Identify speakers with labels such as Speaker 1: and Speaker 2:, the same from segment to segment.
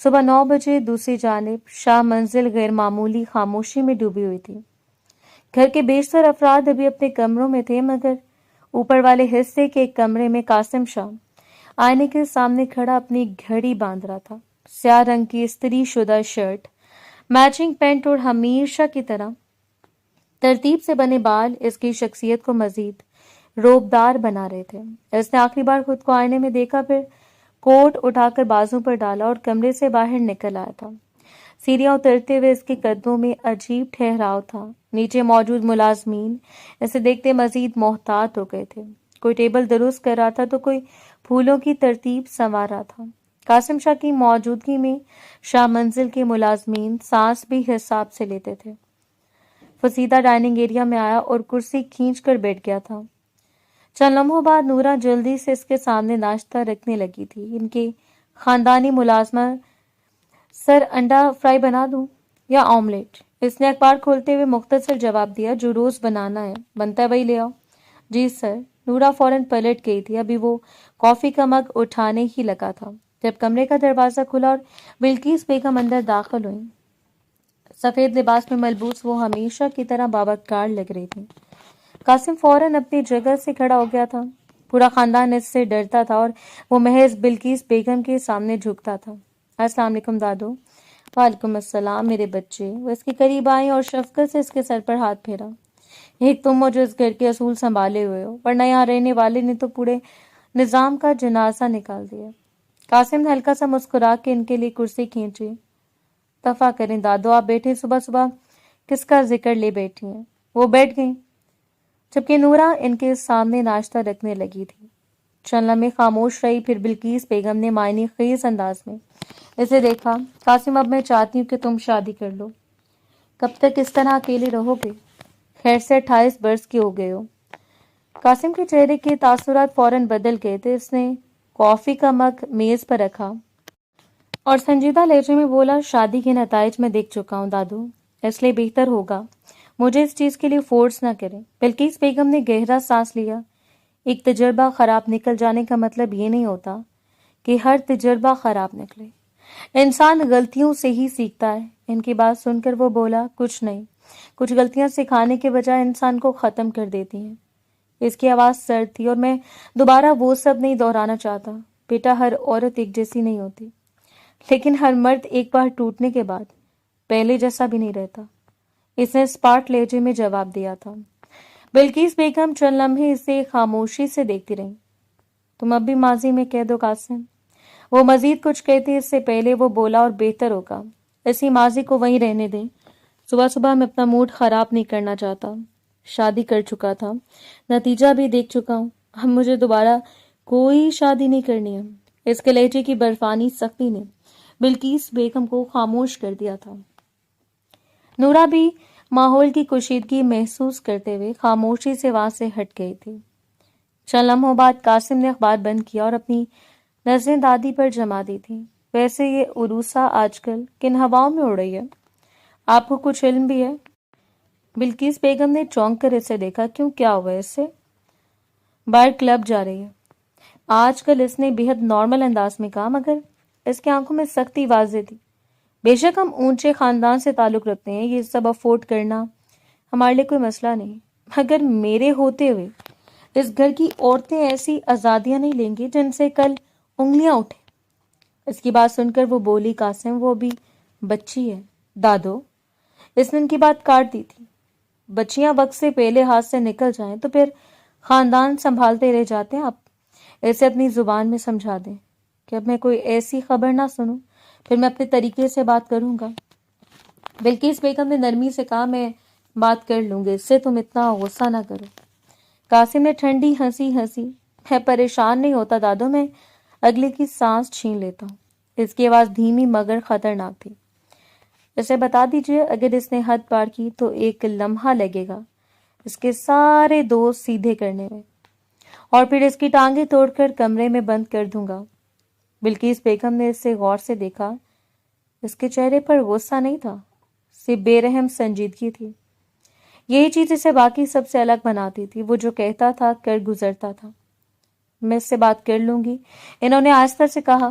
Speaker 1: صبح 9 بجے دوسری جانب شاہ منزل غیر معمولی خاموشی میں ڈوبی ہوئی تھی۔ گھر کے بیشتر افراد ابھی اپنے کمروں میں تھے، مگر اوپر والے حصے کے ایک کمرے میں قاسم شاہ آئینے کے سامنے کھڑا اپنی گھڑی باندھ رہا تھا۔ سیاہ رنگ کی استری شدہ شرٹ، میچنگ پینٹ اور ہمیشہ کی طرح ترتیب سے بنے بال اس کی شخصیت کو مزید روبدار بنا رہے تھے۔ اس نے آخری بار خود کو آئینے میں دیکھا، پھر کوٹ اٹھا کر بازو پر ڈالا اور کمرے سے باہر نکل آیا تھا۔ سیڑھیاں اترتے ہوئے اس کے قدموں میں عجیب ٹھہراؤ تھا۔ نیچے موجود ملازمین اسے دیکھتے مزید محتاط ہو گئے تھے۔ کوئی ٹیبل درست کر رہا تھا تو کوئی پھولوں کی ترتیب سنوار رہا تھا۔ قاسم شاہ کی موجودگی میں شاہ منزل کے ملازمین سانس بھی حساب سے لیتے تھے۔ وہ سیدھا ڈائننگ ایریا میں آیا اور کرسی کھینچ کر بیٹھ گیا تھا۔ چند لمحوں بعد نورا جلدی سے اس کے سامنے ناشتہ رکھنے لگی تھی۔ ان کے خاندانی ملازمہ، سر انڈا فرائی بنا دوں یا آملیٹ؟ اس نے اخبار کھولتے ہوئے مختصر جواب دیا، جو روز بنانا ہے، بنتا ہے وہی لے آؤ۔ جی سر۔ نورا فوراً پلٹ گئی تھی، ابھی وہ کافی کا مگ اٹھانے ہی لگا تھا جب کمرے کا دروازہ کھلا اور بلقیس بیگم اندر داخل ہوئیں۔ سفید لباس میں ملبوس وہ ہمیشہ کی طرح بابکار لگ رہی تھی۔ قاسم فوراً اپنی جگہ سے کھڑا ہو گیا تھا۔ پورا خاندان اس سے ڈرتا تھا اور وہ محض بلقیس بیگم کے سامنے جھکتا تھا۔ السلام علیکم دادو۔ وعلیکم السلام میرے بچے۔ وہ اس کے قریب آئیں اور شفقت سے اس کے سر پر ہاتھ پھیرا۔ ایک تم ہو جو اس گھر کے اصول سنبھالے ہوئے ہو، ورنہ یہاں رہنے والے نے تو پورے نظام کا جنازہ نکال دیا۔ قاسم نے ہلکا سا مسکرا کے ان کے لیے کرسی کھینچی۔ دفع کریں دادو، آپ بیٹھے، صبح صبح کس کا ذکر لے بیٹھی ہیں؟ وہ بیٹھ گئیں، جبکہ نورا ان کے سامنے ناشتہ رکھنے لگی تھی۔ چند لمحے خاموش رہی، پھر بلقیس بیگم نے معنی خیز انداز میں اسے دیکھا۔ قاسم، اب میں چاہتی ہوں کہ تم شادی کر لو۔ کب تک اس طرح اکیلے رہو گے؟ خیر سے 28 برس کے ہو گئے ہو۔ قاسم کے چہرے کے تاثرات فوراً بدل گئے تھے۔ اس نے کافی کا مگ میز پر رکھا اور سنجیدہ لہجے میں بولا، شادی کے نتائج میں دیکھ چکا ہوں دادو، اس لیے بہتر ہوگا مجھے اس چیز کے لیے فورس نہ کریں۔ بلقیس بیگم نے گہرا سانس لیا۔ ایک تجربہ خراب نکل جانے کا مطلب یہ نہیں ہوتا کہ ہر تجربہ خراب نکلے۔ انسان غلطیوں سے ہی سیکھتا ہے۔ ان کی بات سن کر وہ بولا، کچھ نہیں، کچھ غلطیاں سکھانے کے بجائے انسان کو ختم کر دیتی ہیں۔ اس کی آواز سرد تھی، اور میں دوبارہ وہ سب نہیں دہرانا چاہتا۔ بیٹا، ہر عورت ایک جیسی نہیں ہوتی، لیکن ہر مرد ایک بار ٹوٹنے کے بعد پہلے جیسا بھی نہیں رہتا۔ اس نے اسپاٹ لہجے میں جواب دیا تھا۔ بلقیس بیگم چند لمحے اسے خاموشی سے دیکھتی رہیں۔ تم اب بھی ماضی میں کہہ دو قاسم۔ وہ مزید کچھ کہتے اس سے پہلے وہ بولا، اور بہتر ہوگا اسی ماضی کو وہیں رہنے دیں۔ صبح صبح میں اپنا موڈ خراب نہیں کرنا چاہتا۔ شادی کر چکا تھا، نتیجہ بھی دیکھ چکا ہوں، اب مجھے دوبارہ کوئی شادی نہیں کرنی ہے۔ اس کے لہجے کی برفانی سختی نے بلقیس بیگم کو خاموش کر دیا تھا۔ نورا بھی ماحول کی کشیدگی محسوس کرتے ہوئے خاموشی سے وہاں سے ہٹ گئی تھی۔ چند لمحوں بعد قاسم نے اخبار بند کیا اور اپنی نظریں دادی پر جما دی تھی۔ ویسے یہ عروسہ آج کل کن ہواؤں میں اڑ رہی ہے؟ آپ کو کچھ علم بھی ہے؟ بلقیس بیگم نے چونک کر اسے دیکھا۔ کیوں، کیا ہوا ہے اس سے؟ باہر کلب جا رہی ہے۔ آج کل اس نے بہت نارمل انداز میں کہا، مگر اس کی آنکھوں میں سختی واضح تھی۔ بے شک ہم اونچے خاندان سے تعلق رکھتے ہیں، یہ سب افورڈ کرنا ہمارے لیے کوئی مسئلہ نہیں، مگر میرے ہوتے ہوئے اس گھر کی عورتیں ایسی آزادیاں نہیں لیں گی جن سے کل انگلیاں اٹھیں۔ اس کی بات سن کر وہ بولی، قاسم، وہ بھی بچی ہے۔ دادو، اس نے ان کی بات کاٹ دی تھی۔ بچیاں وقت سے پہلے ہاتھ سے نکل جائیں تو پھر خاندان سنبھالتے رہ جاتے ہیں۔ آپ اسے اپنی زبان میں سمجھا دیں کہ اب میں کوئی ایسی خبر نہ سنوں، پھر میں اپنے طریقے سے بات کروں گا۔ بلقیس بیگم نے نرمی سے کہا، میں بات کر لوں گی، اس سے تم اتنا غصہ نہ کرو۔ قاسم نے ٹھنڈی ہنسی ہنسی۔ میں پریشان نہیں ہوتا دادو، میں اگلے کی سانس چھین لیتا ہوں۔ اس کی آواز دھیمی مگر خطرناک تھی۔ اسے بتا دیجئے، اگر اس نے حد پار کی تو ایک لمحہ لگے گا اس کے سارے دوست سیدھے کرنے میں، اور پھر اس کی ٹانگیں توڑ کر کمرے میں بند کر دوں گا۔ بلقیس بیگم نے اسے غور سے دیکھا۔ اس کے چہرے پر غصہ نہیں تھا، صرف بے رحم سنجیدگی تھی۔ یہی چیز اسے باقی سب سے الگ بناتی تھی۔ وہ جو کہتا تھا کر گزرتا تھا۔ میں اس سے بات کر لوں گی، انہوں نے آہستہ سے کہا۔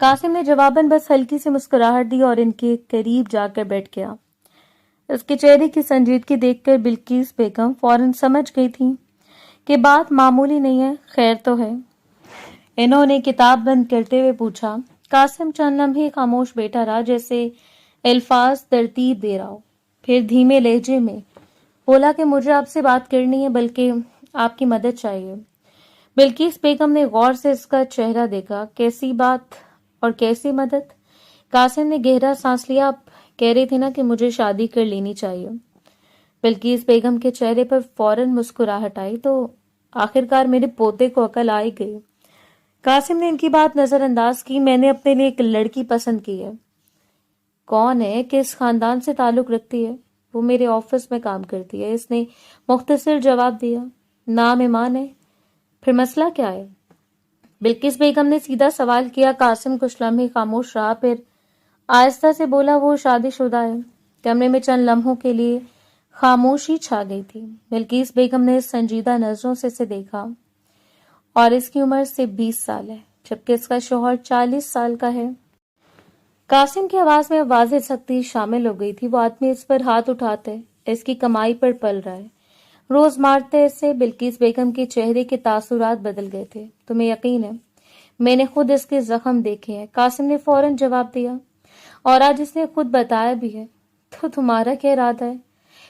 Speaker 1: قاسم نے جواباً بس ہلکی سی مسکراہٹ دی اور ان کے قریب جا کر بیٹھ گیا۔ اس کے چہرے کی سنجیدگی دیکھ کر بلقیس بیگم فوراً سمجھ گئی تھی کہ بات معمولی نہیں ہے، خیر تو ہے۔ انہوں نے کتاب بند کرتے ہوئے پوچھا۔ قاسم چند لمحے خاموش بیٹھا رہا، جیسے الفاظ ترتیب دے رہا ہو، پھر دھیمے لہجے میں بولا کہ مجھے آپ سے بات کرنی ہے، بلکہ آپ کی مدد چاہیے۔ بلقیس بیگم نے غور سے اس کا چہرہ دیکھا۔ کیسی بات اور کیسی مدد؟ قاسم نے گہرا سانس لیا۔ آپ کہہ رہے تھے نا کہ مجھے شادی کر لینی چاہیے۔ بلقیس بیگم کے چہرے پر فوراً مسکراہٹ آئی۔ تو آخرکار میرے پوتے کو عقل آ ہی گئی۔ قاسم نے ان کی بات نظر انداز کی۔ میں نے اپنے لیے ایک لڑکی پسند کی ہے۔ کون ہے؟ کس خاندان سے تعلق رکھتی ہے؟ وہ میرے آفس میں کام کرتی ہے، اس نے مختصر جواب دیا۔ نام ایمان ہے؟ پھر مسئلہ کیا ہے؟ بلقیس بیگم نے سیدھا سوال کیا۔ قاسم کچھ لمحے خاموش رہا، پھر آہستہ سے بولا، وہ شادی شدہ ہے۔ کمرے میں چند لمحوں کے لیے خاموشی چھا گئی تھی۔ بلقیس بیگم نے سنجیدہ نظروں سے اسے دیکھا۔ اور اس کی عمر صرف 20 سال ہے، جبکہ اس کا شوہر 40 سال کا ہے۔ قاسم کی آواز میں واضح سختی شامل ہو گئی تھی۔ وہ آدمی اس پر ہاتھ اٹھاتے، اس کی کمائی پر پل رہا ہے، روز مارتے اسے۔ بلقیس بیگم کے چہرے کے تاثرات بدل گئے تھے۔ تمہیں یقین ہے؟ میں نے خود اس کے زخم دیکھے ہیں، قاسم نے فوراً جواب دیا۔ اور آج اس نے خود بتایا بھی ہے۔ تو تمہارا کیا ارادہ ہے؟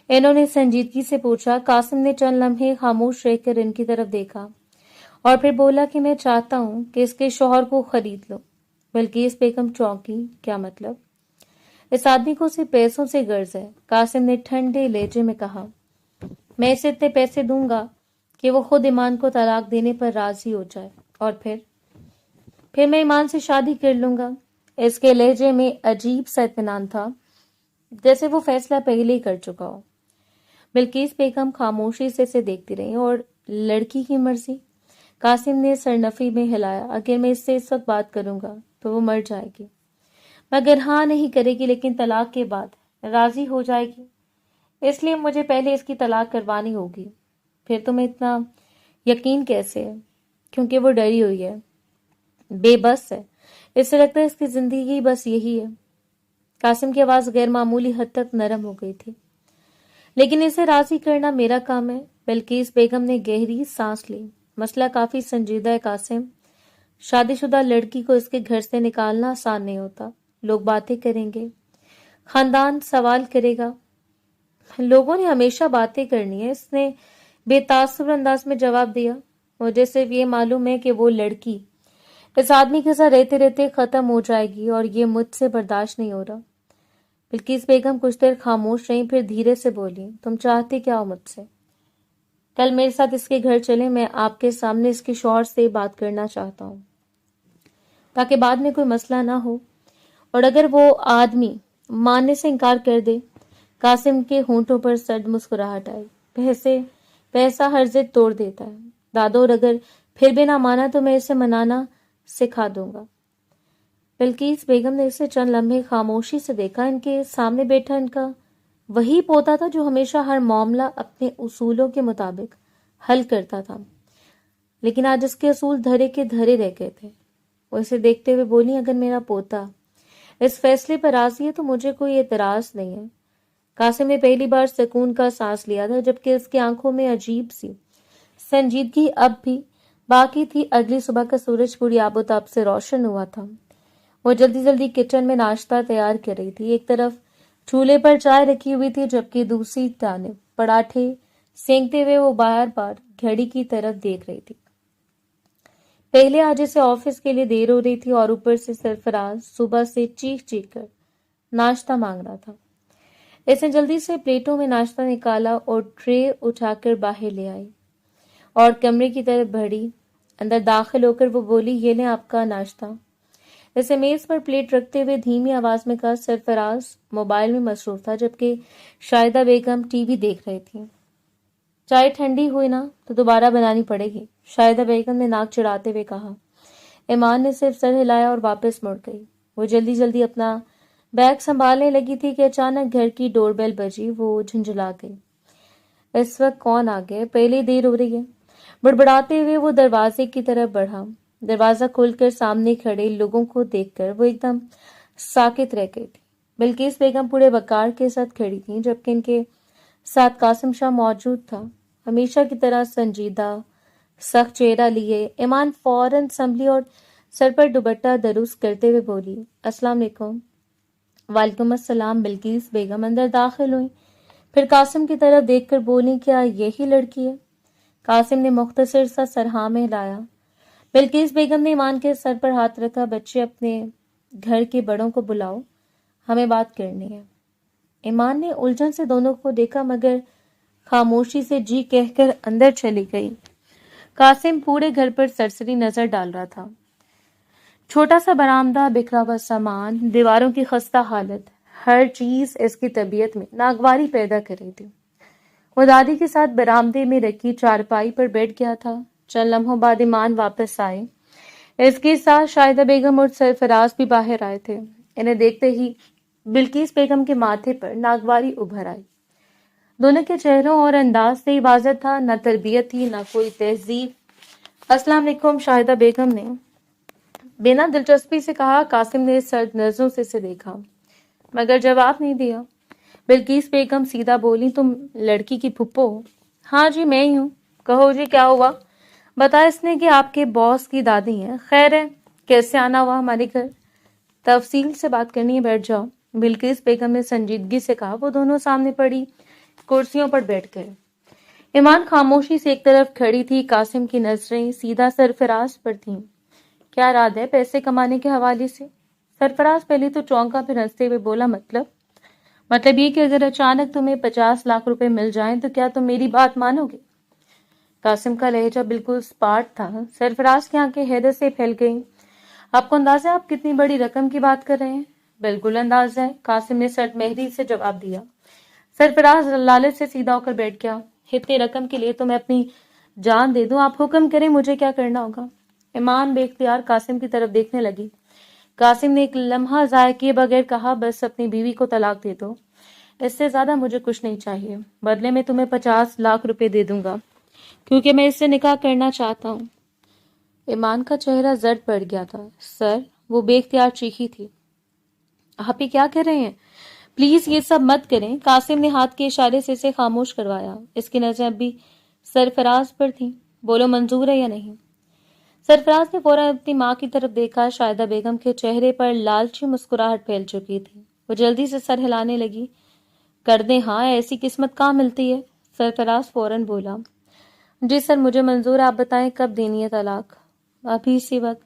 Speaker 1: انہوں نے سنجیدگی سے پوچھا۔ قاسم نے چند لمحے خاموش رہ کر ان کی طرف دیکھا اور پھر بولا کہ میں چاہتا ہوں کہ اس کے شوہر کو خرید لو۔ بلقیس بیگم چونکی۔ کیا مطلب؟ اس آدمی کو صرف پیسوں سے غرض ہے، قاسم نے ٹھنڈے لہجے میں کہا۔ میں اسے اتنے پیسے دوں گا کہ وہ خود ایمان کو طلاق دینے پر راضی ہو جائے، اور پھر میں ایمان سے شادی کر لوں گا۔ اس کے لہجے میں عجیب سا اطمینان تھا، جیسے وہ فیصلہ پہلے ہی کر چکا ہو۔ بلقیس بیگم خاموشی سے اسے دیکھتی رہی۔ اور لڑکی کی مرضی؟ قاسم نے سرنفی میں ہلایا۔ اگر میں اس سے اس وقت بات کروں گا تو وہ مر جائے گی، مگر ہاں نہیں کرے گی، لیکن طلاق کے بعد راضی ہو جائے گی۔ اس لیے مجھے پہلے اس کی طلاق کروانی ہوگی۔ پھر تمہیں اتنا یقین کیسے ہے؟ کیونکہ وہ ڈری ہوئی ہے، بے بس ہے۔ اس سے لگتا ہے اس کی زندگی بس یہی ہے۔ قاسم کی آواز غیر معمولی حد تک نرم ہو گئی تھی۔ لیکن اسے راضی کرنا میرا کام ہے۔ بلقیس بیگم نے گہری سانس لی۔ مسئلہ کافی سنجیدہ ہے قاسم۔ شادی شدہ لڑکی کو اس کے گھر سے نکالنا آسان نہیں ہوتا۔ لوگ باتیں کریں گے، خاندان سوال کرے گا۔ لوگوں نے ہمیشہ باتیں کرنی ہے، اس نے بے تاثر انداز میں جواب دیا۔ مجھے صرف یہ معلوم ہے کہ وہ لڑکی اس آدمی کے ساتھ رہتے رہتے ختم ہو جائے گی، اور یہ مجھ سے برداشت نہیں ہو رہا۔ بلقیس بیگم کچھ دیر خاموش رہیں، پھر دھیرے سے بولی، تم چاہتے کیا ہو مجھ سے؟ کل میرے ساتھ اس کے گھر چلیں، میں آپ کے سامنے اس کے شوہر سے بات کرنا چاہتا ہوں، تاکہ بعد میں کوئی مسئلہ نہ ہو۔ اور اگر وہ آدمی ماننے سے انکار کر دے؟ قاسم کے ہونٹوں پر سرد مسکراہٹ آئی۔ پیسہ ہر ضد توڑ دیتا ہے دادو، اور اگر پھر بھی نہ مانا تو میں اسے منانا سکھا دوں گا۔ بلقیس بیگم نے اسے چند لمحے خاموشی سے دیکھا۔ ان کے سامنے بیٹھا ان کا وہی پوتا تھا جو ہمیشہ ہر معاملہ اپنے اصولوں کے مطابق حل کرتا تھا، لیکن آج اس کے اصول دھرے کے دھرے رہ گئے تھے۔ وہ اسے دیکھتے ہوئے بولی، اگر میرا پوتا اس فیصلے پر راضی ہے تو مجھے کوئی اعتراض نہیں ہے۔ قاسم نے پہلی بار سکون کا سانس لیا تھا، جبکہ اس کی آنکھوں میں عجیب سی سنجیدگی اب بھی باقی تھی۔ اگلی صبح کا سورج پوری آب و تاب سے روشن ہوا تھا۔ وہ جلدی جلدی کچن میں ناشتہ تیار کر رہی تھی۔ ایک طرف چولہے پر چائے رکھی ہوئی تھی، جبکہ دوسری جانب پراٹھے سینکتے ہوئے وہ بار بار گھڑی کی طرف دیکھ رہی تھی۔ پہلے آج اسے آفس کے لیے دیر ہو رہی تھی، اور اوپر سے سرفراز صبح سے چیخ چیخ کر ناشتہ مانگ رہا تھا۔ اس نے جلدی سے پلیٹوں میں ناشتہ نکالا اور ٹرے اٹھا کر باہر لے آئی اور کمرے کی طرف بڑھی۔ اندر داخل ہو کر وہ بولی، یہ لیں آپ کا ناشتہ۔ اسے میز پر پلیٹ رکھتے ہوئے دھیمی آواز میں کہا۔ سرفراز موبائل میں مصروف تھا، جبکہ شاہدہ بیگم ٹی وی دیکھ رہی تھی۔ چائے ٹھنڈی ہوئی نا تو دوبارہ بنانی پڑے گی، شاہدہ بیگم نے ناک چڑھاتے ہوئے کہا۔ ایمان نے صرف سر ہلایا اور واپس مڑ گئی۔ وہ جلدی جلدی اپنا بیگ سنبھالنے لگی تھی کہ اچانک گھر کی ڈور بیل بجی۔ وہ جھنجھلا گئی۔ اس وقت کون آ گئے؟ پہلے دیر ہو رہی ہے۔ بڑبڑاتے ہوئے وہ دروازے کی طرف بڑھا۔ دروازہ کھول کر سامنے کھڑے لوگوں کو دیکھ کر وہ ایک دم ساکت رہ گئی تھی۔ بلقیس بیگم پورے وقار کے ساتھ کھڑی تھیں، جبکہ ان کے ساتھ قاسم شاہ موجود تھا۔ ہمیشہ کی طرح سنجیدہ سخت چہرہ لیے ایمان فوراً سنبھلی اور سر پر دوپٹہ درست کرتے ہوئے بولی، السلام علیکم۔ وعلیکم السلام۔ بلقیس بیگم اندر داخل ہوئی، پھر قاسم کی طرف دیکھ کر بولی، کیا یہی لڑکی ہے؟ قاسم نے مختصر سا سر ہاں میں ہلایا۔ بلقیس بیگم نے ایمان کے سر پر ہاتھ رکھا، بچے اپنے گھر کے بڑوں کو بلاؤ، ہمیں بات کرنی ہے۔ ایمان نے الجھن سے دونوں کو دیکھا مگر خاموشی سے جی کہہ کر اندر چلی گئی۔ قاسم پورے گھر پر سرسری نظر ڈال رہا تھا۔ چھوٹا سا برآمدہ، بکھرا ہوا سامان، دیواروں کی خستہ حالت، ہر چیز اس کی طبیعت میں ناگواری پیدا کر رہی تھی۔ وہ دادی کے ساتھ برآمدے میں رکھی چارپائی پر بیٹھ گیا تھا۔ چند لمحوں بعد ایمان واپس آئے۔ اس کے ساتھ شاہدہ بیگم اور سرفراز بھی باہر آئے تھے۔ انہیں دیکھتے ہی بلقیس بیگم کے ماتھے پر ناگواری ابھر آئی۔ دونوں کے چہروں اور انداز سے ہی واضح تھا، نہ تربیت تھی نہ کوئی تہذیب۔ السلام علیکم، شاہدہ بیگم نے بنا دلچسپی سے کہا۔ قاسم نے سرد نظروں سے اسے دیکھا مگر جواب نہیں دیا۔ بلقیس بیگم سیدھا بولی، تم لڑکی کی پھپھو ہو؟ ہاں جی، میں ہی ہوں۔ کہو جی، کیا ہوا؟ بتایا اس نے کہ آپ کے باس کی دادی ہیں۔ خیر ہے، کیسے آنا ہوا ہمارے گھر؟ تفصیل سے بات کرنی ہے، بیٹھ جاؤ، بلقیس بیگم نے سنجیدگی سے کہا۔ وہ دونوں سامنے پڑی کرسیوں پر بیٹھ گئے۔ ایمان خاموشی سے ایک طرف کھڑی تھی، قاسم کی نظریں سیدھا سرفراز پر تھیں۔ کیا ارادہ ہے پیسے کمانے کے حوالے سے؟ سرفراز پہلے تو چونکا، پھر ہنستے ہوئے بولا، مطلب یہ کہ اگر اچانک تمہیں 50 لاکھ روپے مل جائیں تو کیا تم میری بات مانو گے؟ قاسم کا لہجہ بالکل سپاٹ تھا۔ سرفراز کی آنکھیں حیرت سے پھیل گئیں۔ آپ کو اندازہ ہے آپ کتنی بڑی رقم کی بات کر رہے ہیں؟ بالکل اندازہ ہے، قاسم نے سرد مہری سے جواب دیا۔ سرفراز لالچ سے سیدھا ہو کر بیٹھ گیا۔ اتنی رقم کے لیے تو میں اپنی جان دے دوں، آپ حکم کریں مجھے کیا کرنا ہوگا؟ ایمان بے اختیار قاسم کی طرف دیکھنے لگی۔ قاسم نے ایک لمحہ ضائع کیے بغیر کہا، بس اپنی بیوی کو طلاق دے دو، اس سے زیادہ مجھے کچھ نہیں چاہیے۔ بدلے میں تمہیں 50 لاکھ روپے دے دوں گا کیونکہ میں اس سے نکاح کرنا چاہتا ہوں۔ ایمان کا چہرہ زرد پڑ گیا تھا۔ سر، وہ بے اختیار چیخی تھی، آپ یہ کیا کر رہے ہیں؟ پلیز یہ سب مت کریں۔ قاسم نے ہاتھ کے اشارے سے اسے خاموش کروایا۔ اس کی نظریں اب بھی سرفراز پر تھیں۔ بولو، منظور ہے یا نہیں؟ سرفراز نے فوراً اپنی ماں کی طرف دیکھا۔ شاہدہ بیگم کے چہرے پر لالچی مسکراہٹ پھیل چکی تھی۔ وہ جلدی سے سر ہلانے لگی۔ کر دیں ہاں، ایسی قسمت کہاں ملتی ہے؟ سرفراز فوراً بولا، جی سر، مجھے منظور ہے، آپ بتائیں کب دینی ہے طلاق؟ ابھی اسی وقت،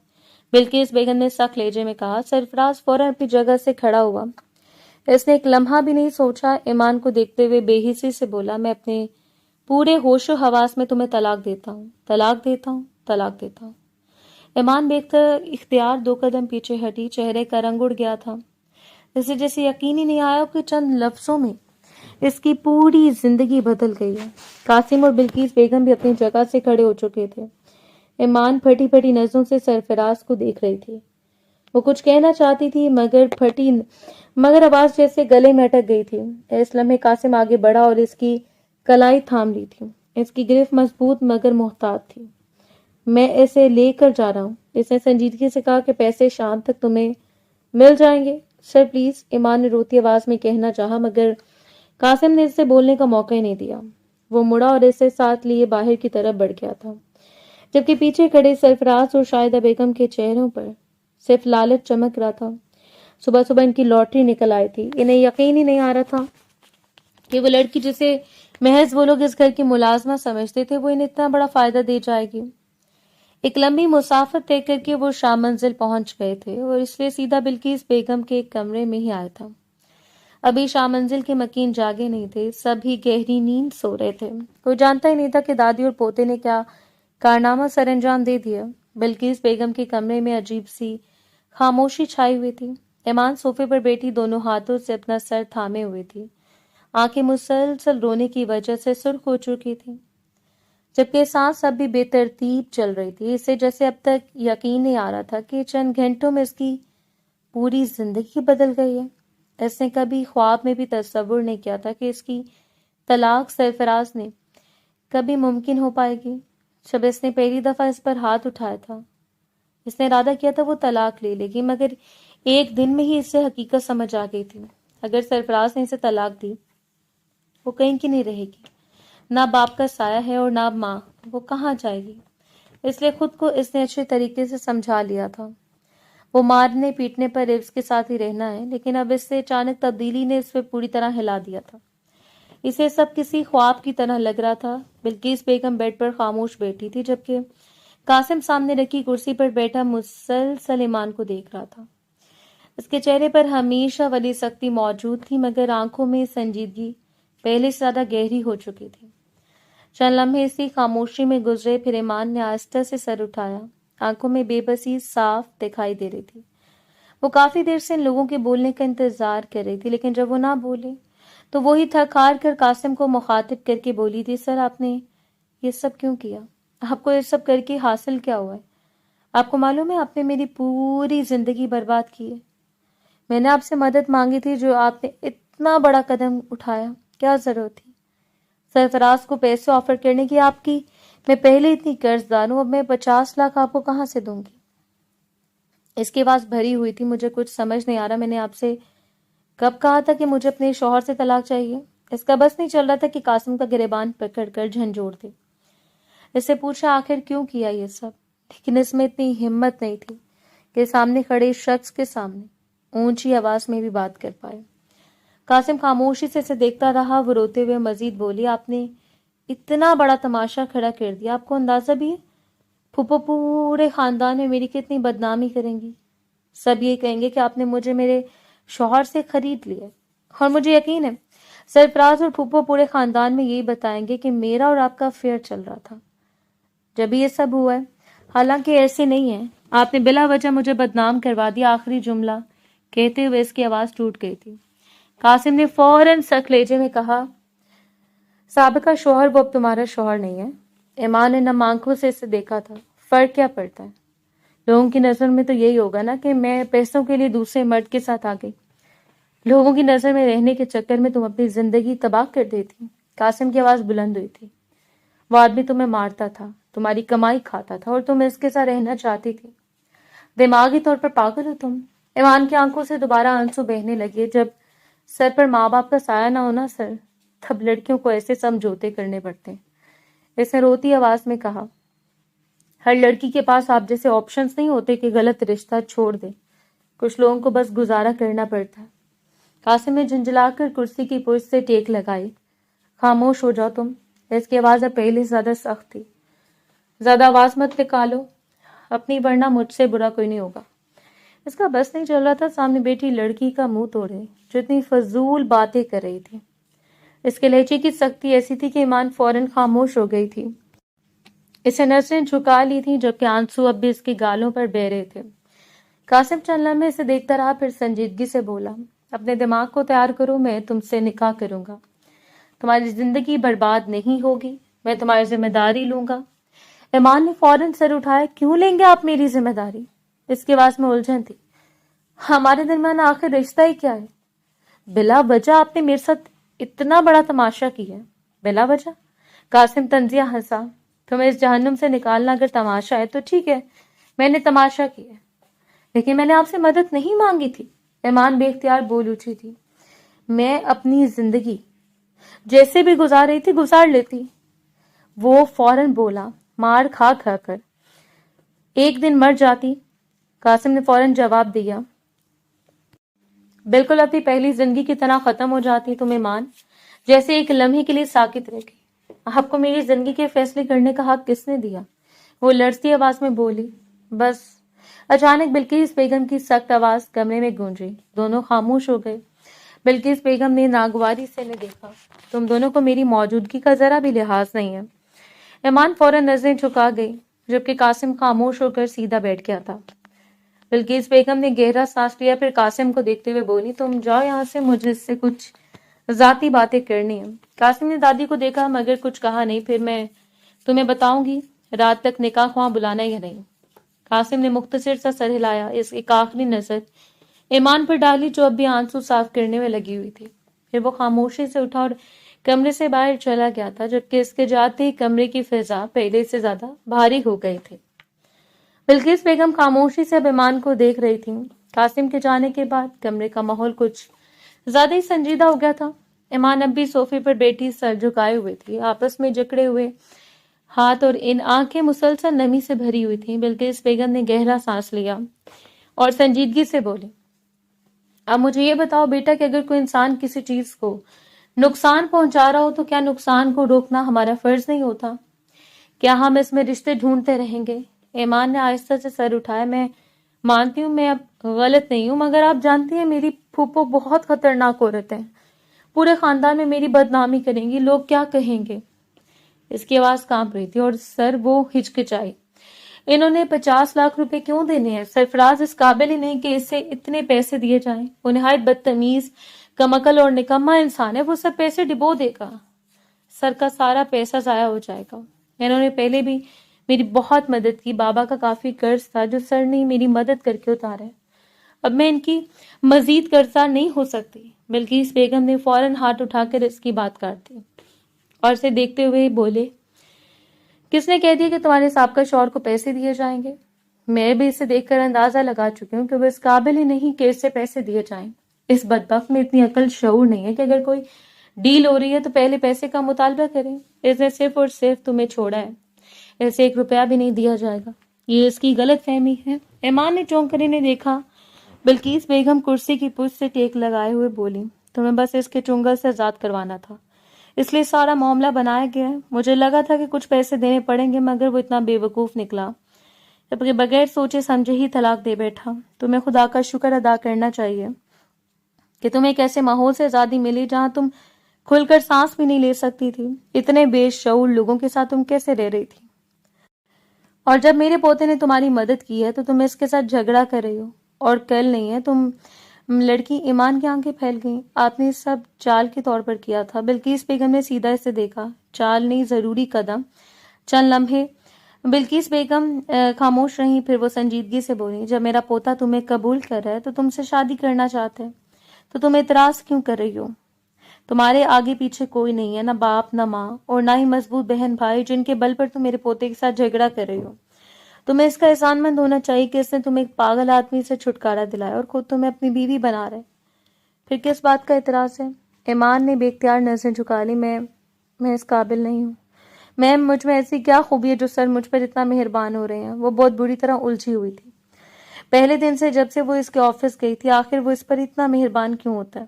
Speaker 1: بلقیس بیگم نے سخت لہجے میں کہا۔ سرفراز فوراً اپنی جگہ سے کھڑا ہوا۔ اس نے ایک لمحہ بھی نہیں سوچا، ایمان کو دیکھتے ہوئے بے حسی سے بولا، میں اپنے پورے ہوش و حواس میں تمہیں طلاق دیتا ہوں، طلاق دیتا ہوں، طلاق دیتا ہوں۔ ایمان بے اختیار 2 قدم پیچھے ہٹی، چہرے کا رنگ اڑ گیا تھا۔ اسے جیسے یقین ہی نہیں آیا کہ چند لفظوں میں اس کی پوری زندگی بدل گئی ہے۔ قاسم اور بلقیس بیگم بھی اپنی جگہ سے کھڑے ہو چکے تھے۔ ایمان پھٹی پھٹی نظروں سے سرفراز کو دیکھ رہی تھی۔ وہ کچھ کہنا چاہتی تھی مگر آواز جیسے گلے میں اٹک گئی تھی۔ اس لمحے قاسم آگے بڑھا اور اس کی کلائی تھام لی تھی۔ اس کی گرفت مضبوط مگر محتاط تھی۔ میں اسے لے کر جا رہا ہوں، اس نے سنجیدگی سے کہا، کہ پیسے شام تک تمہیں مل جائیں گے۔ سر پلیز، ایمان نے روتی آواز میں کہنا چاہا مگر قاسم نے اسے بولنے کا موقع ہی نہیں دیا۔ وہ مڑا اور اسے ساتھ لیے باہر کی طرف بڑھ گیا تھا، جبکہ پیچھے کھڑے سرفراز اور شاہدہ بیگم کے چہروں پر صرف لالچ چمک رہا تھا۔ صبح صبح ان کی لاٹری نکل آئی تھی۔ انہیں یقین ہی نہیں آ رہا تھا کہ وہ لڑکی جسے محض وہ لوگ اس گھر کی ملازمہ سمجھتے تھے، وہ انہیں اتنا بڑا فائدہ دے جائے گی۔ ایک لمبی مسافت طے کر کے وہ شام منزل پہنچ گئے تھے اور اس لیے سیدھا بلقیس بیگم کے ایک کمرے میں ہی آیا تھا۔ ابھی شام منزل کے مکین جاگے نہیں تھے، سب ہی گہری نیند سو رہے تھے۔ کوئی جانتا ہی نہیں تھا کہ دادی اور پوتے نے کیا کارنامہ سر انجام دے دیا۔ بلقیس بیگم کے کمرے میں عجیب سی خاموشی چھائی ہوئی تھی۔ ایمان صوفے پر بیٹھی دونوں ہاتھوں سے اپنا سر تھامے ہوئے تھی، آنکھیں مسلسل رونے کی وجہ سے سرخ ہو چکی تھی، جبکہ سانس اب بھی بے ترتیب چل رہی تھی۔ اسے جیسے اب تک یقین نہیں آ رہا تھا کہ چند گھنٹوں میں اس کی پوری زندگی بدل گئی ہے۔ اس نے کبھی خواب میں بھی تصور نہیں کیا تھا کہ اس کی طلاق سرفراز نے کبھی ممکن ہو پائے گی۔ جب اس نے پہلی دفعہ اس پر ہاتھ اٹھایا تھا اس نے ارادہ کیا تھا وہ طلاق لے گی، مگر ایک دن میں ہی اسے حقیقت سمجھ آ گئی تھی۔ اگر سرفراز نے اسے طلاق دی، وہ کہیں کی نہیں رہے گی، نہ باپ کا سایہ ہے اور نہ ماں، وہ کہاں جائے گی؟ اس لیے خود کو اس نے اچھے طریقے سے سمجھا لیا تھا۔ وہ مارنے پیٹنے پر رفس کے ساتھ ہی رہنا ہے، لیکن اب اس سے اچانک تبدیلی نے اس پہ پوری طرح ہلا دیا تھا۔ اسے سب کسی خواب کی طرح لگ رہا تھا۔ بلقیس بیگم بیڈ پر خاموش بیٹھی تھی، جبکہ قاسم سامنے رکھی کرسی پر بیٹھا مسلسل ایمان کو دیکھ رہا تھا۔ اس کے چہرے پر ہمیشہ والی سختی موجود تھی، مگر آنکھوں میں سنجیدگی پہلے سے زیادہ گہری ہو چکی تھی۔ چند لمحے اسی خاموشی میں گزرے، پھر ایمان نے آہستہ سے سر اٹھایا۔ آنکھوں میں بے بسی صاف دکھائی دے رہی تھی۔ وہ کافی دیر سے ان لوگوں کے بولنے کا انتظار کر رہی تھی، لیکن جب وہ نہ بولے تو وہی تھک ہار کر قاسم کو مخاطب کر کے بولی تھی، سر آپ نے یہ سب کیوں کیا؟ آپ کو یہ سب کر کے حاصل کیا ہوا ہے؟ آپ کو معلوم ہے آپ نے میری پوری زندگی برباد کی ہے۔ میں نے آپ سے مدد مانگی تھی، جو آپ نے اتنا بڑا قدم اٹھایا، کیا ضرورت تھی سرفراز کو پیسے آفر کرنے کی؟ آپ کی میں پہلے اتنی قرض دار ہوں، اب میں 50 لاکھ آپ کو کہاں سے دوں گی؟ اس کی آواز بھری ہوئی تھی۔ مجھے کچھ سمجھ نہیں آ رہا، میں نے آپ سے کب کہا تھا کہ مجھے اپنے شوہر سے طلاق چاہیے؟ اس کا بس نہیں چل رہا تھا کہ قاسم کا گریبان پکڑ کر جھنجھوڑ دے۔ اس سے پوچھا آخر کیوں کیا یہ سب؟ لیکن اس میں اتنی ہمت نہیں تھی کہ سامنے کھڑے شخص کے سامنے اونچی آواز میں بھی بات کر پائے۔ قاسم خاموشی سے اسے دیکھتا رہا۔ وہ روتے ہوئے مزید بولی، آپ نے اتنا بڑا تماشا کھڑا کر دیا، آپ کو اندازہ بھی ہے پھوپھو پورے خاندان میں میری کتنی بدنامی کریں گی؟ سب یہ کہیں گے کہ آپ نے مجھے میرے شوہر سے خرید لیا، اور مجھے یقین ہے سرفراز اور پھوپھو پورے خاندان میں یہی بتائیں گے کہ میرا اور آپ کا افیئر چل رہا تھا جب یہ سب ہوا ہے۔ حالانکہ ایسے نہیں ہے، آپ نے بلا وجہ مجھے بدنام کروا دیا۔ آخری جملہ کہتے ہوئے اس کی آواز ٹوٹ گئی تھی۔ قاسم نے فوراً سخت لہجے میں کہا، سابقہ شوہر وہ اب تمہارا شوہر نہیں ہے۔ ایمان نے نم آنکھوں سے اسے دیکھا تھا۔ فرق کیا پڑتا ہے؟ لوگوں کی نظر میں تو یہی ہوگا نا کہ میں پیسوں کے لیے دوسرے مرد کے ساتھ آ گئی۔ لوگوں کی نظر میں رہنے کے چکر میں تم اپنی زندگی تباہ کر دیتی۔ قاسم کی آواز بلند ہوئی تھی۔ وہ آدمی تمہیں مارتا تھا، تمہاری کمائی کھاتا تھا، اور تم اس کے ساتھ رہنا چاہتی تھی۔ دماغی طور پر پاگل ہو تم۔ ایمان کی آنکھوں سے دوبارہ آنسو بہنے لگے۔ جب سر پر ماں باپ کا سایہ نہ ہونا سر، تب لڑکیوں کو ایسے سمجھوتے کرنے پڑتے ہیں۔ اس نے روتی آواز میں کہا، ہر لڑکی کے پاس آپ جیسے آپشنز نہیں ہوتے کہ غلط رشتہ چھوڑ دے۔ کچھ لوگوں کو بس گزارا کرنا پڑتا ہے۔ قاسم نے جھنجھلا کر کرسی کی پشت سے ٹیک لگائی۔ خاموش ہو جاؤ تم۔ اس کی آواز اب پہلے سے زیادہ سخت تھی۔ زیادہ آواز مت نکالو اپنی، ورنہ مجھ سے برا کوئی نہیں ہوگا۔ اس کا بس نہیں چل رہا تھا سامنے بیٹھی لڑکی کا منہ توڑے جو اتنی فضول باتیں کر رہی تھی۔ اس کے لہجے کی سختی ایسی تھی کہ ایمان فوراً خاموش ہو گئی تھی۔ اسے نظریں جھکا لی تھیں، جبکہ آنسو اب بھی اس کی گالوں پر بہہ رہے تھے۔ قاسم چند لمحے اسے دیکھتا رہا، پھر سنجیدگی سے بولا، اپنے دماغ کو تیار کرو، میں تم سے نکاح کروں گا۔ تمہاری زندگی برباد نہیں ہوگی، میں تمہاری ذمہ داری لوں گا۔ ایمان نے فوراً سر اٹھایا، کیوں لیں گے آپ میری ذمہ داری؟ اس کی آواز میں الجھن تھی۔ ہمارے درمیان آخر رشتہ ہی کیا ہے؟ بلا وجہ آپ نے میرے ساتھ اتنا بڑا تماشا کیا ہے، بلا وجہ؟ قاسم طنزیہ ہنسا، تمہیں اس جہنم سے نکالنا اگر تماشا ہے تو ٹھیک ہے، میں نے تماشا کیا ہے، لیکن میں نے آپ سے مدد نہیں مانگی تھی۔ ایمان بے اختیار بول اٹھی تھی، میں اپنی زندگی جیسے بھی گزار رہی تھی گزار لیتی۔ وہ فوراً بولا، مار کھا کھا کر ایک دن مر جاتی۔ قاسم نے فوراً جواب دیا، بالکل اپنی پہلی زندگی کی طرح ختم ہو جاتی تم ایمان، جیسے ایک لمحے کے لیے ساکت رہ گئی۔ آپ کو میری زندگی کے فیصلے کرنے کا حق کس نے دیا؟ وہ لرزتی آواز میں بولی۔ بس اچانک بلقیس بیگم کی سخت آواز کمرے میں گونجی۔ دونوں خاموش ہو گئے۔ بلقیس بیگم نے ناگواری سے انہیں دیکھا، تم دونوں کو میری موجودگی کا ذرا بھی لحاظ نہیں ہے۔ ایمان فوراً نظریں جھکا گئی، جبکہ قاسم خاموش ہو کر سیدھا بیٹھ گیا تھا۔ بلقیس بیگم نے گہرا سانس لیا، پھر قاسم کو دیکھتے ہوئے بولی، تم جاؤ یہاں سے، مجھے اس سے کچھ ذاتی باتیں کرنی ہیں۔ قاسم نے دادی کو دیکھا مگر کچھ کہا نہیں۔ پھر میں تمہیں بتاؤں گی رات تک نکاح خواہ بلانا یا نہیں۔ قاسم نے مختصر سا سر ہلایا، اس ایک آخری نظر ایمان پر ڈالی جو اب بھی آنسو صاف کرنے میں لگی ہوئی تھی۔ پھر وہ خاموشی سے اٹھا اور کمرے سے باہر چلا گیا تھا، جبکہ اس کے جاتے ہی کمرے کی فضا پہلے سے زیادہ بھاری ہو گئی تھی۔ بلقیس بیگم خاموشی سے اب ایمان کو دیکھ رہی تھی۔ قاسم کے جانے کے بعد کمرے کا ماحول کچھ زیادہ ہی سنجیدہ ہو گیا تھا۔ ایمان اب بھی صوفے پر بیٹھی سر جھکائے ہوئے تھی، آپس میں جکڑے ہوئے ہاتھ اور ان آنکھیں مسلسل نمی سے بھری ہوئی تھیں۔ بلقیس بیگم نے گہرا سانس لیا اور سنجیدگی سے بولی، اب مجھے یہ بتاؤ بیٹا کہ اگر کوئی انسان کسی چیز کو نقصان پہنچا رہا ہو تو کیا نقصان کو روکنا ہمارا فرض نہیں ہوتا؟ کیا ہم اس میں رشتے ڈھونڈتے رہیں گے؟ ایمان نے آہستہ سے سر اٹھایا۔ میں مانتی ہوں میں اب غلط نہیں ہوں، مگر آپ جانتی ہیں میری پھوپھو بہت خطرناک عورت ہے، پورے خاندان میں میری بدنامی کریں گی، لوگ کیا کہیں گے؟ اس کی آواز کانپ رہی تھی اور سر وہ ہچکچائی۔ انہوں نے 50 لاکھ روپے کیوں دینے ہیں؟ سرفراز اس قابل ہی نہیں کہ اسے اتنے پیسے دیے جائیں۔ وہ نہایت بدتمیز، کمعقل اور نکما انسان ہے، وہ سب پیسے ڈبو دے گا، سر کا سارا پیسہ ضائع ہو جائے گا۔ انہوں نے پہلے بھی میری بہت مدد کی، بابا کا کافی قرض تھا جو سر نے میری مدد کر کے اتارا ہے، اب میں ان کی مزید قرضدار نہیں ہو سکتی۔ بلقیس بیگم نے فوراً ہاتھ اٹھا کر اس کی بات کاٹ دی اور اسے دیکھتے ہوئے بولے، کس نے کہہ دیا کہ تمہارے سابقہ شوہر کو پیسے دیے جائیں گے؟ میں بھی اسے دیکھ کر اندازہ لگا چکی ہوں کہ وہ اس قابل ہی نہیں کہ اسے پیسے دیے جائیں۔ اس بدبخت میں اتنی عقل شعور نہیں ہے کہ اگر کوئی ڈیل ہو رہی ہے تو پہلے پیسے کا مطالبہ کریں۔ اس نے صرف اور صرف تمہیں چھوڑا ہے، اسے 1 روپیہ بھی نہیں دیا جائے گا، یہ اس کی غلط فہمی ہے۔ ایمان نے چونک کر انہیں دیکھا۔ بلقیس بیگم کرسی کی پشت سے ٹیک لگائے ہوئے بولی، تمہیں بس اس کے چنگل سے آزاد کروانا تھا، اس لیے سارا معاملہ بنایا گیا ہے۔ مجھے لگا تھا کہ کچھ پیسے دینے پڑیں گے، مگر وہ اتنا بے وقوف نکلا کہ بغیر سوچے سمجھے ہی طلاق دے بیٹھا۔ تمہیں خدا کا شکر ادا کرنا چاہیے کہ تمہیں ایک ایسے ماحول سے آزادی ملی جہاں تم کھل کر سانس بھی نہیں لے سکتی تھی۔ اتنے بے شعور لوگوں کے ساتھ تم کیسے رہ رہی تھی؟ اور جب میرے پوتے نے تمہاری مدد کی ہے تو تم اس کے ساتھ جھگڑا کر رہی ہو، اور کل نہیں ہے تم لڑکی۔ ایمان کی آنکھیں پھیل گئیں۔ آپ نے سب چال کے طور پر کیا تھا؟ بلقیس بیگم نے سیدھا اسے دیکھا۔ چال نہیں، ضروری قدم۔ چند لمحے بلقیس بیگم خاموش رہیں، پھر وہ سنجیدگی سے بولی، جب میرا پوتا تمہیں قبول کر رہا ہے تو تم سے شادی کرنا چاہتا ہے تو تم اعتراض کیوں کر رہی ہو؟ تمہارے آگے پیچھے کوئی نہیں ہے، نہ باپ نہ ماں، اور نہ ہی مضبوط بہن بھائی جن کے بل پر تم میرے پوتے کے ساتھ جھگڑا کر رہی ہو۔ تمہیں اس کا احسان مند ہونا چاہیے کہ اس نے تمہیں ایک پاگل آدمی سے چھٹکارا دلایا اور خود تمہیں اپنی بیوی بنا رہے۔ پھر کس بات کا اعتراض ہے؟ ایمان نے بے اختیار نظریں جھکا لی۔ میں اس قابل نہیں ہوں۔ میم، مجھ میں ایسی کیا خوبی ہے جو سر مجھ پر اتنا مہربان ہو رہے ہیں؟ وہ بہت بری طرح الجھی ہوئی تھی پہلے دن سے جب سے وہ اس کے آفس گئی تھی۔ آخر وہ اس پر اتنا مہربان کیوں ہوتا ہے؟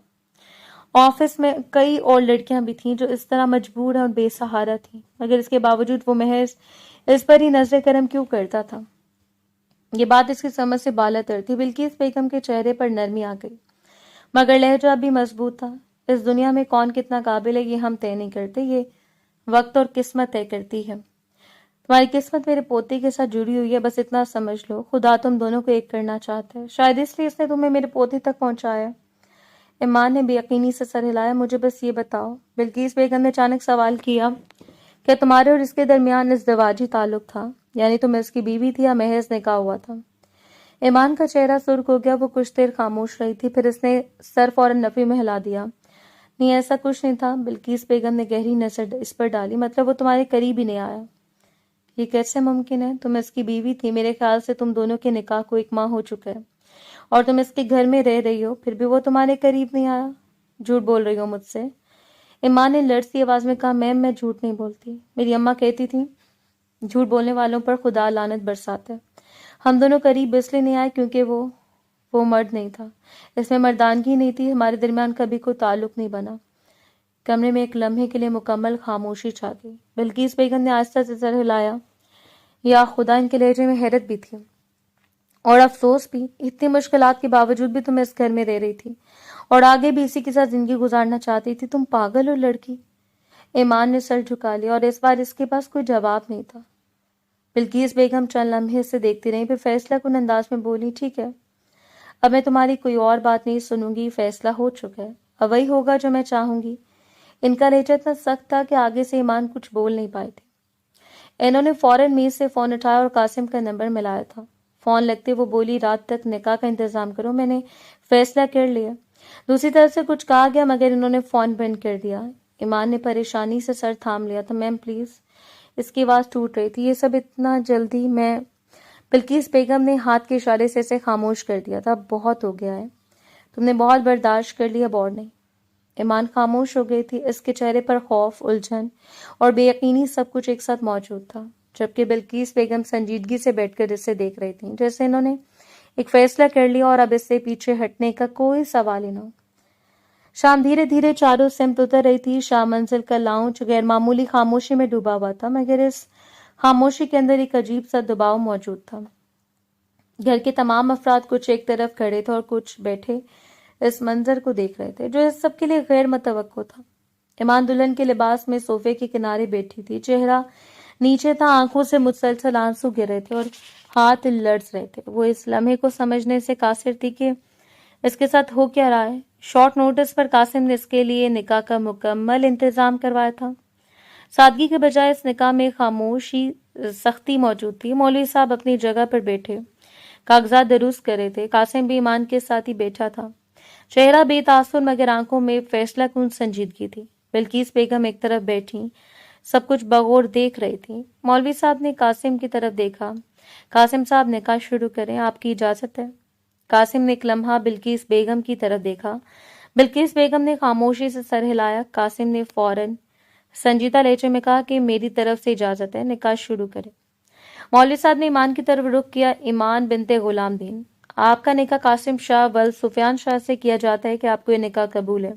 Speaker 1: آفس میں کئی اور لڑکیاں بھی تھیں جو اس طرح مجبور اور بے سہارا تھیں، مگر اس کے باوجود وہ محض اس پر ہی نظر کرم کیوں کرتا تھا؟ یہ بات اس کی سمجھ سے بالا تر تھی۔ بلقیس بیگم کے چہرے پر نرمی آ گئی، مگر لہجہ بھی مضبوط تھا۔ اس دنیا میں کون کتنا قابل ہے یہ ہم طے نہیں کرتے، یہ وقت اور قسمت طے کرتی ہے۔ تمہاری قسمت میرے پوتے کے ساتھ جڑی ہوئی ہے، بس اتنا سمجھ لو۔ خدا تم دونوں کو ایک کرنا چاہتا ہے، شاید اس لیے اس نے تمہیں میرے پوتے تک پہنچایا۔ ایمان نے بے یقینی سے سر ہلایا۔ مجھے بس یہ بتاؤ، بلقیس بیگم نے اچانک سوال کیا، کیا تمہارے اور اس کے درمیان ازدواجی تعلق تھا؟ یعنی تم اس کی بیوی تھی یا محض نکاح ہوا تھا؟ ایمان کا چہرہ سرخ ہو گیا، وہ کچھ دیر خاموش رہی تھی، پھر اس نے سر فوراً نفی میں ہلا دیا۔ نہیں، ایسا کچھ نہیں تھا۔ بلقیس بیگم نے گہری نظر اس پر ڈالی، مطلب وہ تمہارے قریب ہی نہیں آیا؟ یہ کیسے ممکن ہے؟ تم اس کی بیوی تھی، میرے خیال سے تم دونوں کے نکاح کو 1 ماہ ہو چکا ہے، اور تم اس کے گھر میں رہ رہی ہو، پھر بھی وہ تمہارے قریب نہیں آیا؟ جھوٹ بول رہی ہو مجھ سے؟ ایمان نے لرزتی آواز میں کہا، میم میں جھوٹ نہیں بولتی، میری اماں کہتی تھی جھوٹ بولنے والوں پر خدا لعنت برساتا ہے۔ ہم دونوں قریب اس لیے نہیں آئے کیونکہ وہ مرد نہیں تھا، اس میں مردانگی نہیں تھی، ہمارے درمیان کبھی کوئی تعلق نہیں بنا۔ کمرے میں ایک لمحے کے لیے مکمل خاموشی چھا گئی۔ بلقیس بیگم نے آہستہ سے سر ہلایا۔ یا خدا، ان کے لہجے میں حیرت بھی تھی اور افسوس بھی۔ اتنی مشکلات کے باوجود بھی تم اس گھر میں رہ رہی تھی اور آگے بھی اسی کے ساتھ زندگی گزارنا چاہتی تھی، تم پاگل ہو لڑکی۔ ایمان نے سر جھکا لیا اور اس بار اس کے پاس کوئی جواب نہیں تھا۔ بلقیس بیگم چند لمحے سے دیکھتی رہیں، پھر فیصلہ کن انداز میں بولی، ٹھیک ہے، اب میں تمہاری کوئی اور بات نہیں سنوں گی، فیصلہ ہو چکا ہے، اب وہی ہوگا جو میں چاہوں گی۔ ان کا لہجہ اتنا سخت تھا کہ آگے سے ایمان کچھ بول نہیں پائے تھے۔ انہوں نے فوراً میز سے فون اٹھایا اور قاسم کا نمبر ملایا تھا۔ فون لگتے وہ بولی، رات تک نکاح کا انتظام کرو، میں نے فیصلہ کر لیا۔ دوسری طرف سے کچھ کہا گیا مگر انہوں نے فون بند کر دیا۔ ایمان نے پریشانی سے سر تھام لیا تھا۔ میم پلیز، اس کی آواز ٹوٹ رہی تھی، یہ سب اتنا جلدی، میں بلقیس بیگم نے ہاتھ کے اشارے سے اسے خاموش کر دیا تھا. بہت ہو گیا ہے, تم نے بہت برداشت کر لی, اب اور نہیں. ایمان خاموش ہو گئی تھی. اس کے چہرے پر خوف, الجھن اور بے یقینی سب کچھ ایک ساتھ موجود تھا, جبکہ بلقیس بیگم سنجیدگی سے بیٹھ کر اسے دیکھ رہی تھیں, جیسے انہوں نے ایک فیصلہ کر لیا اور اب اس سے پیچھے ہٹنے کا کوئی سوال ہی نہ ہو. شام دھیرے دھیرے چاروں سمت اتر رہی تھی. شام منزل کا لاؤنج غیر معمولی خاموشی میں ڈوبا ہوا تھا, مگر اس خاموشی کے اندر ایک عجیب سا دباؤ موجود تھا. گھر کے تمام افراد کچھ ایک طرف کھڑے تھے اور کچھ بیٹھے اس منظر کو دیکھ رہے تھے, جو اس سب کے لیے غیر متوقع تھا. ایمان دلہن کے لباس میں صوفے کے کنارے بیٹھی تھی. چہرہ نیچے تھا, آنکھوں سے مسلسل آنسو گر رہے تھے اور ہاتھ لرز رہے تھے. وہ اس لمحے کو سمجھنے سے قاصر تھی کہ اس کے ساتھ ہو کیا رہا ہے. شارٹ نوٹس پر قاسم نے اس کے لیے نکاح کا مکمل انتظام کروایا تھا. سادگی کے بجائے اس نکاح میں خاموشی, سختی موجود تھی. مولوی صاحب اپنی جگہ پر بیٹھے کاغذات درست کر رہے تھے. قاسم بھی ایمان کے ساتھ ہی بیٹھا تھا. چہرہ بے تاثر مگر آنکھوں میں فیصلہ کن سنجیدگی تھی. بلقیس بیگم ایک طرف بیٹھی سب کچھ بغور دیکھ رہی تھی. مولوی صاحب نے قاسم کی طرف دیکھا. قاسم صاحب نکاح شروع کریں, آپ کی اجازت ہے. قاسم نے ایک لمحہ بلقیس بیگم کی طرف دیکھا. بلقیس بیگم نے خاموشی سے سر ہلایا. قاسم نے فوراً سنجیدہ لہجے میں کہا کہ میری طرف سے اجازت ہے, نکاح شروع کریں. مولوی صاحب نے ایمان کی طرف رخ کیا. ایمان بنت غلام دین, آپ کا نکاح قاسم شاہ ول سفیان شاہ سے کیا جاتا ہے کہ آپ کو یہ نکاح قبول ہے؟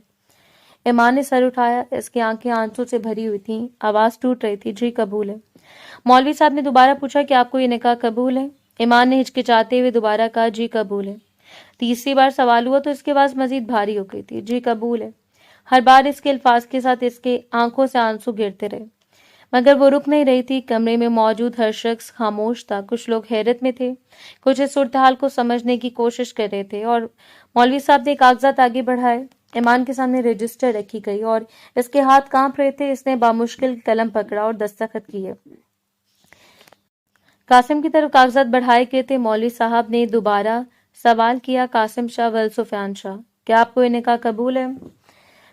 Speaker 1: ایمان نے سر اٹھایا. اس کی آنکھیں آنسو سے بھری ہوئی تھیں, آواز ٹوٹ رہی تھی. جی قبول ہے. مولوی صاحب نے دوبارہ پوچھا کہ آپ کو یہ نکاح قبول ہے؟ ایمان نے ہچکچاتے ہوئے دوبارہ کہا جی قبول ہے. تیسری بار سوال ہوا تو اس کی آواز مزید بھاری ہو گئی تھی. جی قبول ہے. ہر بار اس کے الفاظ کے ساتھ اس کے آنکھوں سے آنسو گرتے رہے, مگر وہ رک نہیں رہی تھی. کمرے میں موجود ہر شخص خاموش تھا. کچھ لوگ حیرت میں تھے, کچھ اس صورتحال کو سمجھنے کی کوشش کر رہے تھے. اور مولوی صاحب نے کاغذات آگے بڑھائے. ایمان کے سامنے رجسٹر رکھی گئی اور اس کے ہاتھ کانپ رہے تھے. اس نے بامشکل قلم پکڑا اور دستخط کیے. قاسم کی طرف کاغذات بڑھائے گئے تھے. مولوی صاحب نے دوبارہ سوال کیا, قاسم شاہ ول سفیان شاہ, کیا آپ کو یہ نکاح قبول ہے؟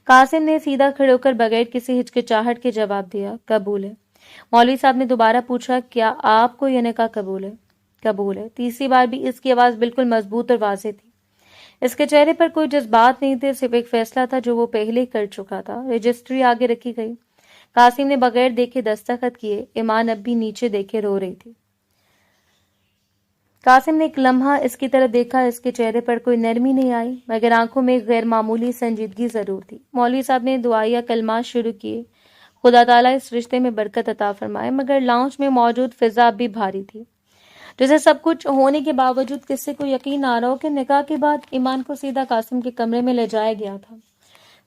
Speaker 1: قاسم نے سیدھا کھڑے ہو کر بغیر کسی ہچکچاہٹ کے جواب دیا, قبول ہے. مولوی صاحب نے دوبارہ پوچھا, کیا آپ کو یہ نکاح قبول ہے؟ قبول ہے. تیسری بار بھی اس کی آواز بالکل مضبوط اور واضح تھی. اس کے چہرے پر کوئی جذبات نہیں تھے, صرف ایک فیصلہ تھا جو وہ پہلے کر چکا تھا. رجسٹری آگے رکھی گئی. قاسم نے بغیر دیکھے دستخط کیے. ایمان اب بھی نیچے دیکھے رو رہی تھی. قاسم نے ایک لمحہ اس کی طرف دیکھا. اس کے چہرے پر کوئی نرمی نہیں آئی, مگر آنکھوں میں غیر معمولی سنجیدگی ضرور تھی. مولوی صاحب نے دعائیہ کلمات شروع کیے, خدا تعالیٰ اس رشتے میں برکت عطا فرمائے. مگر لاؤنج میں موجود فضا اب بھی بھاری تھی, جیسے سب کچھ ہونے کے باوجود کسی کو یقین آ رہا ہو کہ نکاح کے بعد ایمان کو سیدھا قاسم کے کمرے میں لے جایا گیا تھا.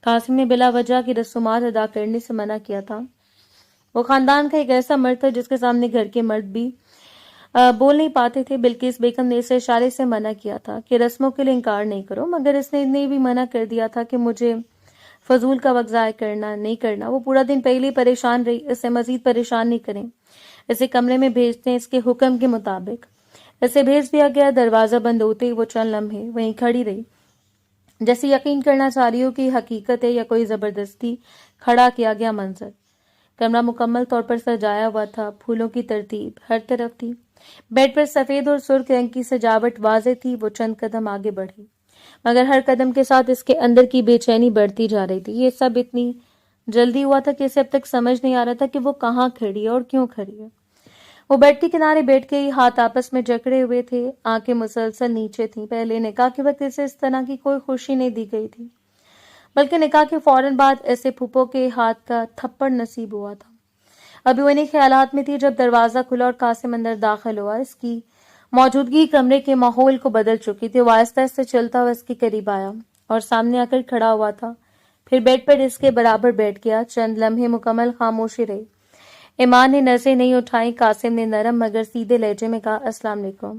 Speaker 1: قاسم نے بلا وجہ کی رسومات ادا کرنے سے منع کیا تھا. وہ خاندان کا ایک ایسا مرد تھا جس کے سامنے گھر کے مرد بھی بول نہیں پاتے تھے. بلقیس بیگم نے اسے اشارے سے منع کیا تھا کہ رسموں کے لیے انکار نہیں کرو, مگر اس نے بھی منع کر دیا تھا کہ مجھے فضول کا وقت ضائع کرنا نہیں کرنا. وہ پورا دن پہلے پریشان رہی, اسے مزید پریشان نہیں کریں, اسے کمرے میں بھیجتے ہیں اس کے حکم کے مطابق. اسے بھیج دیا گیا. دروازہ بند ہوتے ہی وہ چند لمحے وہیں کھڑی رہی, جیسے یقین کرنا چاہ رہی ہو کہ حقیقت ہے یا کوئی زبردستی کھڑا کیا گیا منظر. کمرہ مکمل طور پر سجایا ہوا تھا. پھولوں کی ترتیب ہر طرف تھی. بیڈ پر سفید اور سرخ رنگ کی سجاوٹ واضح تھی. وہ چند قدم آگے بڑھی, مگر ہر قدم کے ساتھ اس کے اندر کی بے چینی بڑھتی جا رہی تھی. یہ سب اتنی جلدی ہوا تھا کہ اسے اب تک سمجھ نہیں آ رہا تھا کہ وہ کہاں کھڑی ہے اور کیوں کھڑی ہے. وہ بیڈ کے کنارے بیٹھ کے ہاتھ آپس میں جکڑے ہوئے تھے, آنکھیں مسلسل نیچے تھیں. پہلے نکاح کے وقت اسے اس طرح کی کوئی خوشی نہیں دی گئی تھی, بلکہ نکاح کے فوراً بعد ایسے پھپھو کے ہاتھ کا تھپڑ نصیب ہوا تھا. ابھی وہ انہیں خیالات میں تھی جب دروازہ کھلا اور قاسم اندر داخل ہوا. اس کی موجودگی کمرے کے ماحول کو بدل چکی تھی. وہ آہستہ آہستہ چلتا ہوا اس کے قریب آیا اور سامنے آ کر کھڑا ہوا تھا. پھر بیڈ پر اس کے برابر بیٹھ گیا. چند لمحے مکمل خاموشی رہی. ایمان نے نظریں نہیں اٹھائیں. قاسم نے نرم مگر سیدھے لہجے میں کہا, السلام علیکم.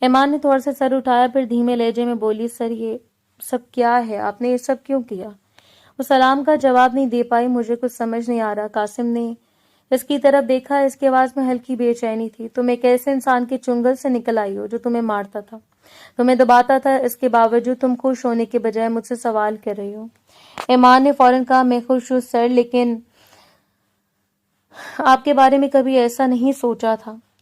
Speaker 1: ایمان نے تھوڑا سا سر اٹھایا, پھر دھیمے لہجے میں بولی, سر یہ سب کیا ہے, آپ نے یہ سب کیوں کیا؟ وہ سلام کا جواب نہیں دے پائی. مجھے کچھ سمجھ نہیں آ رہا. قاسم نے اس کی طرف دیکھا. اس کی آواز میں ہلکی بے چینی تھی. تم ایک ایسے انسان کے چنگل سے نکل آئی ہو جو تمہیں مارتا تھا, تمہیں دباتا تھا. اس کے باوجود تم خوش ہونے کے بجائے مجھ سے سوال کر رہی ہو. ایمان نے فوراً کہا, میں خوش ہوں سر, لیکن آپ کے بارے میں کبھی ایسا نہیں سوچا تھا.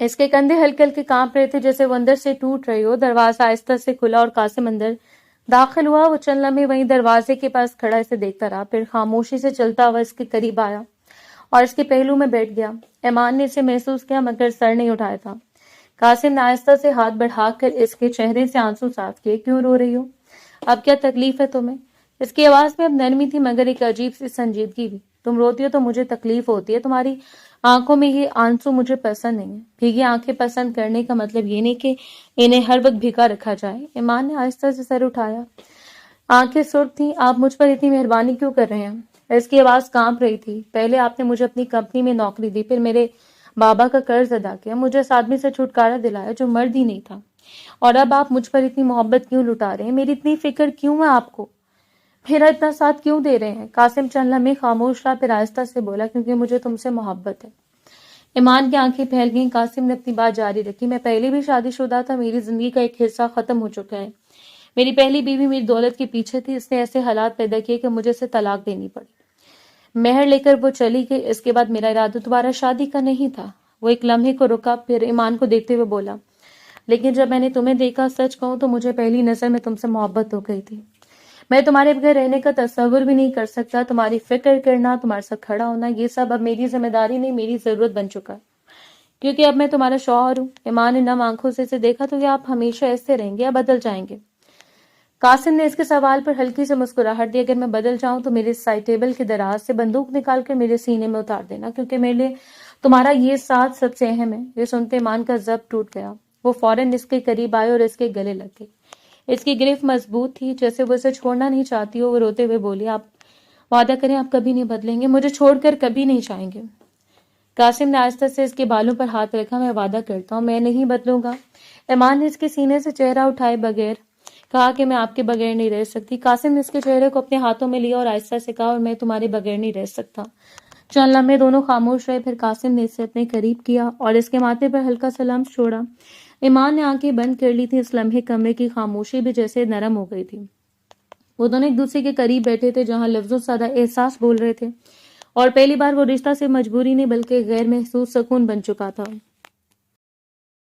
Speaker 1: اس کے کندھے ہلکے ہلکے کانپ رہے تھے جیسے وہ اندر سے ٹوٹ رہی ہو. دروازہ آہستہ سے کھلا اور قاسم اندر داخل ہوا. وہ چند لمحے وہیں دروازے کے پاس کھڑا اسے دیکھتا رہا، پھر خاموشی سے چلتا ہوا اس کے قریب آیا اور اس کے پہلو میں بیٹھ گیا. ایمان نے اسے محسوس کیا مگر سر نہیں اٹھایا تھا. قاسم نے آہستہ سے ہاتھ بڑھا کر اس کے چہرے سے آنسو صاف کیے. کیوں رو رہی ہو؟ اب کیا تکلیف ہے تمہیں؟ اس کی آواز میں اب نرمی تھی مگر ایک عجیب سی سنجیدگی بھی. تم روتی ہو تو مجھے تکلیف ہوتی ہے. تمہاری آنکھوں میں یہ آنسو مجھے پسند نہیں ہے. بھیگی آنکھیں پسند کرنے کا مطلب یہ نہیں کہ انہیں ہر وقت بھیگا رکھا جائے. ایمان نے آہستہ سے سر اٹھایا. آنکھیں سرخ تھیں. آپ مجھ پر اتنی مہربانی کیوں کر رہے ہیں؟ اس کی آواز کانپ رہی تھی. پہلے آپ نے مجھے اپنی کمپنی میں نوکری دی، پھر میرے بابا کا قرض ادا کیا، مجھے اس آدمی سے چھٹکارا دلایا جو مرد ہی نہیں تھا، اور اب آپ مجھ پر اتنی محبت کیوں لٹا رہے ہیں؟ میری اتنی فکر کیوں ہے آپ کو؟ میرا اتنا ساتھ کیوں دے رہے ہیں؟ قاسم چند لمحے خاموش رہا، پھر آہستہ سے بولا، کیونکہ مجھے تم سے محبت ہے. ایمان کی آنکھیں پھیل گئیں. قاسم نے اپنی بات جاری رکھی. میں پہلے بھی شادی شدہ تھا، میری زندگی کا ایک حصہ ختم ہو چکا ہے. میری پہلی بیوی میری دولت کے پیچھے تھی. اس نے ایسے حالات پیدا کیے کہ مجھے اسے طلاق دینی پڑی. مہر لے کر وہ چلی گئی. اس کے بعد میرا ارادہ دوبارہ شادی کا نہیں تھا. وہ ایک لمحے کو رکا، پھر ایمان کو دیکھتے ہوئے بولا، لیکن جب میں نے تمہیں دیکھا، سچ کہوں تو مجھے پہلی نظر میں تم سے محبت ہو گئی تھی. میں تمہارے بغیر رہنے کا تصور بھی نہیں کر سکتا. تمہاری فکر کرنا، تمہارے ساتھ کھڑا ہونا، یہ سب اب میری ذمہ داری نہیں، میری ضرورت بن چکا ہے، کیونکہ اب میں تمہارا شوہر ہوں. ایمان نے نم آنکھوں سے اسے دیکھا. تو کیا آپ ہمیشہ ایسے رہیں گے یا بدل جائیں گے؟ قاسم نے اس کے سوال پر ہلکی سے مسکراہٹ دی. اگر میں بدل جاؤں تو میرے سائڈ ٹیبل کے دراز سے بندوق نکال کر میرے سینے میں اتار دینا، کیونکہ میرے لیے تمہارا یہ ساتھ سب سے اہم ہے. یہ سنتے ایمان کا ضبط ٹوٹ گیا. وہ فوراً اس کے قریب آئے اور اس کے گلے لگ گئی. اس کی گرفت مضبوط تھی جیسے وہ اسے چھوڑنا نہیں چاہتی ہو. وہ روتے ہوئے بولی، آپ وعدہ کریں آپ کبھی نہیں بدلیں گے، مجھے چھوڑ کر کبھی نہیں جائیں گے. قاسم نے آہستہ سے اس کے بالوں پر ہاتھ رکھا. میں وعدہ کرتا ہوں میں نہیں بدلوں گا. ایمان نے اس کے سینے سے چہرہ اٹھائے بغیر کہا کہ میں آپ کے بغیر نہیں رہ سکتی. قاسم نے اس کے چہرے کو اپنے ہاتھوں میں لیا اور آہستہ سے کہا، اور میں تمہارے بغیر نہیں رہ سکتا. چند لمحے دونوں خاموش رہے، پھر قاسم نے اسے اپنے قریب کیا اور اس کے ماتھے پر ہلکا سا لمس چھوڑا. ایمان نے آنکھیں بند کر لی تھی. اس لمحے کمرے کی خاموشی بھی جیسے نرم ہو گئی تھی. وہ دونوں ایک دوسرے کے قریب بیٹھے تھے، جہاں لفظوں سے زیادہ احساس بول رہے تھے، اور پہلی بار وہ رشتہ سے مجبوری نہیں بلکہ غیر محسوس سکون بن چکا تھا.